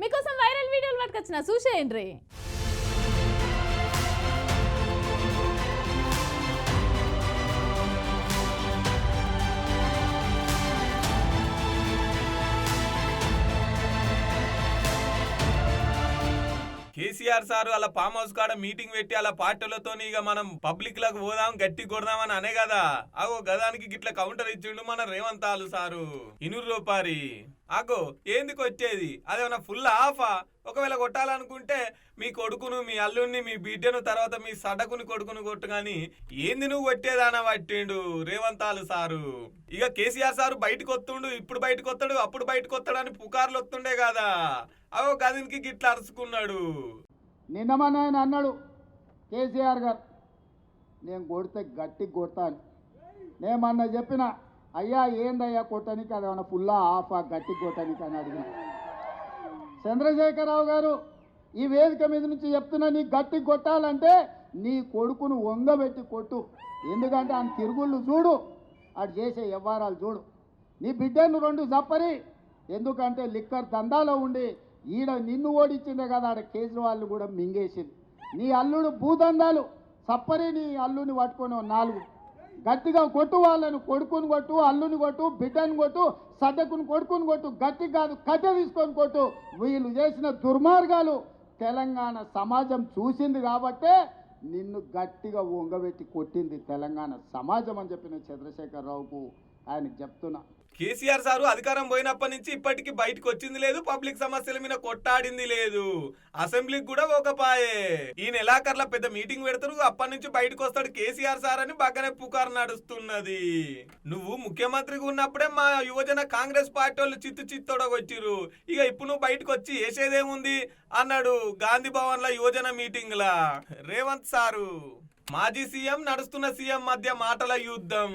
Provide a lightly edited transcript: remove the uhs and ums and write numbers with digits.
మీకోసం వైరల్ వీడియోలు పట్టుకొచ్చిన చూసేయండి. కేసీఆర్ సార్ అలా ఫామ్ హౌస్ కాడ మీటింగ్ పెట్టి అలా పార్టీలతో ఇక మనం పబ్లిక్ లకు పోదాం గట్టి కొడదాం అని అనే కదా. అగో గదానికి గిట్ల కౌంటర్ ఇచ్చిండు మన రేవంత్ ఆలు సారు. ఇనూరు రూపారి అగో ఏందికి వచ్చేది అదేమన్నా ఫుల్ ఆఫా? ఒకవేళ కొట్టాలనుకుంటే మీ కొడుకును మీ అల్లుడిని మీ బిడ్డను తర్వాత మీ సడకుని కొడుకును కొట్టు గాని ఏంది నువ్వు కొట్టేదానా పట్టిండు రేవంత్ ఆలు సారు. ఇక కేసీఆర్ సారు బయటకు వస్తుండు, ఇప్పుడు బయటకు వస్తాడు అప్పుడు బయటకు వస్తాడని పుకార్లు వస్తుండే కదా. అవో గదినికి గిట్ల అరుచుకున్నాడు. నిన్న మన ఆయన అన్నాడు కేసీఆర్ గారు, నేను కొడితే గట్టి కొడతాను. నేమన్నా చెప్పిన అయ్యా ఏందయ్యా కొట్టనికి అదేమన్నా ఫుల్లా ఆఫా గట్టి కొట్టనికి అని అడిగిన. చంద్రశేఖరరావు గారు ఈ వేదిక మీద నుంచి చెప్తున్నా, నీ గట్టి కొట్టాలంటే నీ కొడుకును వంగబెట్టి కొట్టు. ఎందుకంటే ఆయన తిరుగుళ్ళు చూడు, అటు చేసే వ్యవహారాలు చూడు. నీ బిడ్డను రెండు చప్పరి, ఎందుకంటే లిక్కర్ దందాలో ఉండి ఈడ నిన్ను ఓడించిందే కదా, ఆడ కేజ్రీవాల్ కూడా మింగేసింది. నీ అల్లుడు భూదందాలు సప్పరి, నీ అల్లుని పట్టుకొని నాలుగు గట్టిగా కొట్టు, వాళ్ళను కొడుకుని కొట్టు, అల్లుని కొట్టు, బిడ్డను కొట్టు, సడ్డకుని కొడుకుని కొట్టు, గట్టి కాదు కట్టె తీసుకొని కొట్టు. వీళ్ళు చేసిన దుర్మార్గాలు తెలంగాణ సమాజం చూసింది కాబట్టే నిన్ను గట్టిగా వంగబెట్టి కొట్టింది తెలంగాణ సమాజం అని చెప్పిన చంద్రశేఖరరావుకు ఆయనకు చెప్తున్నా. కేసీఆర్ సారు అధికారం పోయినప్పటి నుంచి ఇప్పటికి బయటకు వచ్చింది లేదు, పబ్లిక్ సమస్యల మీద కొట్టాడింది లేదు, అసెంబ్లీకి కూడా ఒకపాయే. ఈ నెలాఖర్ల పెద్ద మీటింగ్ పెడతారు, అప్పటి నుంచి బయటకు వస్తాడు కేసీఆర్ సార్ అని బాగానే పుకారు నడుస్తున్నది. నువ్వు ముఖ్యమంత్రిగా ఉన్నప్పుడే మా యువజన కాంగ్రెస్ పార్టీ వాళ్ళు చిత్తొడగొచ్చిర్రు, ఇక ఇప్పుడు నువ్వు బయటకు వచ్చి వేసేదేముంది అన్నాడు గాంధీ భవన్ లా యువజన మీటింగ్ లా రేవంత్ సారు. మాజీ సీఎం నడుస్తున్న సీఎం మధ్య మాటల యుద్ధం.